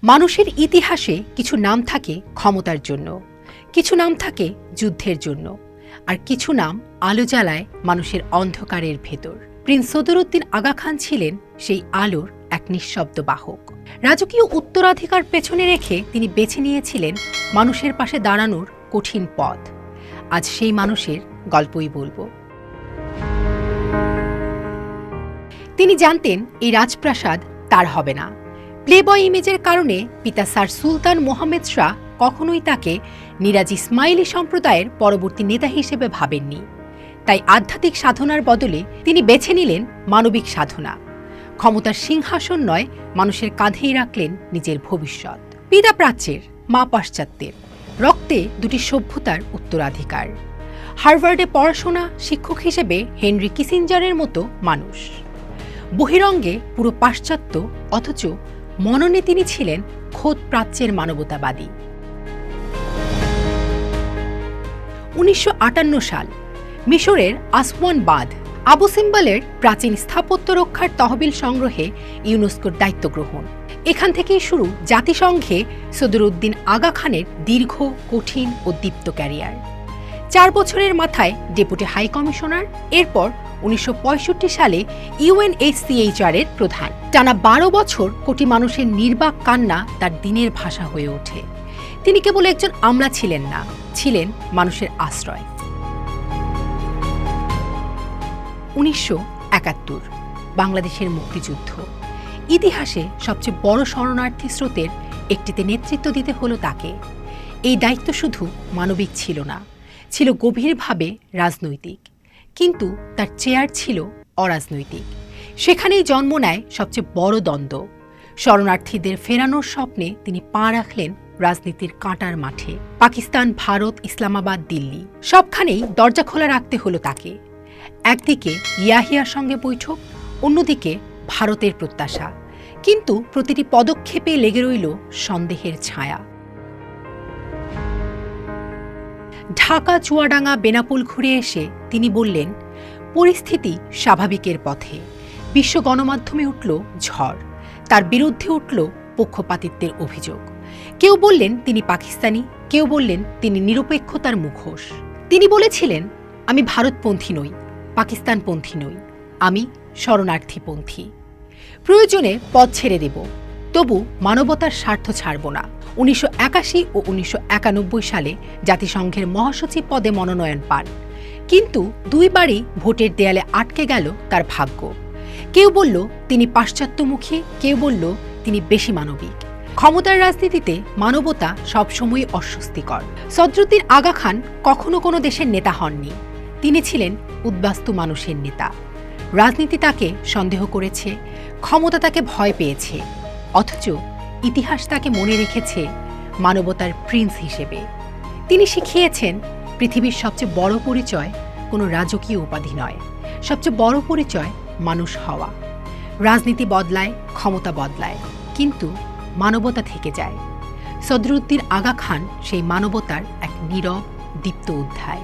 মানুষের ইতিহাসে কিছু নাম থাকে ক্ষমতার জন্য, কিছু নাম থাকে যুদ্ধের জন্য, আর কিছু নাম আলো জ্বালায় মানুষের অন্ধকারের ভেতর। প্রিন্স সদরুদ্দিন আগা খান ছিলেন সেই আলোর এক নিঃশব্দ বাহক। রাজকীয় উত্তরাধিকার পেছনে রেখে তিনি বেছে নিয়েছিলেন মানুষের পাশে দাঁড়ানোর কঠিন পথ। আজ সেই মানুষের গল্পই বলবো। তিনি জানতেন এই রাজপ্রাসাদ তার হবে না। প্লেবয় ইমেজের কারণে পিতা স্যার সুলতান মোহাম্মদ শাহ কখনোই তাকে নিরাজ ইসমাইলি সম্প্রদায়ের পরবর্তী নেতা হিসেবে ভাবেননি। তাই আধ্যাত্মিক সাধনার বদলে তিনি বেছে নিলেন মানবিক সাধনা। ক্ষমতার সিংহাসন নয়, মানুষের কাঁধেই রাখলেন নিজের ভবিষ্যৎ। পিতা প্রাচ্যের, মা পাশ্চাত্যের, রক্তে দুটি সভ্যতার উত্তরাধিকার। হার্ভার্ডে পড়াশোনা, শিক্ষক হিসেবে হেনরি কিসিঞ্জারের মতো মানুষ। বহিরঙ্গে পুরো পাশ্চাত্য, অথচ মননে তিনি ছিলেন খোদ প্রাচ্যের মানবতাবাদী। 1958 সাল, মিশরের আসওয়ান বাঁধ, আবু সিম্বলের প্রাচীন স্থাপত্য রক্ষার তহবিল সংগ্রহে ইউনেস্কোর দায়িত্ব গ্রহণ। এখান থেকেই শুরু জাতিসংঘে সদরুদ্দিন আগা খানের দীর্ঘ, কঠিন ও দীপ্ত ক্যারিয়ার। 4 বছরের মাথায় ডেপুটি হাই কমিশনার, এরপর 1965 সালে UNHCHR এর প্রধান। টানা 12 বছর কোটি মানুষের নির্বাক কান্না তার দিনের ভাষা হয়ে ওঠে। তিনি কেবল একজন আমলা ছিলেন না, ছিলেন মানুষের আশ্রয়। 1971 বাংলাদেশের মুক্তিযুদ্ধ। ইতিহাসে সবচেয়ে বড় শরণার্থী স্রোতের একটিতে নেতৃত্ব দিতে হলো তাকে। এই দায়িত্ব শুধু মানবিক ছিল না, ছিল গভীরভাবে রাজনৈতিক। কিন্তু তার চেয়ার ছিল অরাজনৈতিক। সেখানেই জন্ম নেয় সবচেয়ে বড় দ্বন্দ্ব। শরণার্থীদের ফেরানোর স্বপ্নে তিনি পা রাখলেন রাজনীতির কাঁটার মাঠে। পাকিস্তান, ভারত, ইসলামাবাদ, দিল্লি, সবখানেই দরজা খোলা রাখতে হলো তাকে। একদিকে ইয়াহিয়ার সঙ্গে বৈঠক, অন্যদিকে ভারতের প্রত্যাশা। কিন্তু প্রতিটি পদক্ষেপে লেগে রইল সন্দেহের ছায়া। ঢাকা, চুয়াডাঙ্গা, বেনাপোল ঘুরে এসে তিনি বললেন, পরিস্থিতি স্বাভাবিকের পথে। বিশ্ব গণমাধ্যমে উঠল ঝড়, তার বিরুদ্ধে উঠল পক্ষপাতিত্বের অভিযোগ। কেউ বললেন তিনি পাকিস্তানি, কেউ বললেন তিনি নিরপেক্ষতার মুখোশ। তিনি বলেছিলেন, আমি ভারতপন্থী নই, পাকিস্তানপন্থী নই, আমি শরণার্থীপন্থী। প্রয়োজনে পথ ছেড়ে দেব, তবু মানবতার স্বার্থ ছাড়ব না। 1981 ও 1991 সালে জাতিসংঘের মহাসচিব পদে মনোনয়ন পান। কিন্তু দুইবারই ভোটের দেয়ালে আটকে গেল তার ভাগ্য। কেউ বলল তিনি পাশ্চাত্যমুখী, কেউ বলল তিনি বেশি মানবিক। ক্ষমতার রাজনীতিতে মানবতা সবসময় অস্বস্তিকর। সদরুদ্দিন আগা খান কখনো কোনো দেশের নেতা হননি। তিনি ছিলেন উদ্বাস্তু মানুষের নেতা। রাজনীতি তাকে সন্দেহ করেছে, ক্ষমতা তাকে ভয় পেয়েছে, অথচ ইতিহাস তাকে মনে রেখেছে মানবতার প্রিন্স হিসেবে। তিনি শিখিয়েছেন, পৃথিবীর সবচেয়ে বড় পরিচয় কোনো রাজকীয় উপাধি নয়, সবচেয়ে বড় পরিচয় মানুষ হওয়া। রাজনীতি বদলায়, ক্ষমতা বদলায়, কিন্তু মানবতা থেকে যায়। সদরুদ্দিন আগা খান সেই মানবতার এক নীরব, দীপ্ত অধ্যায়।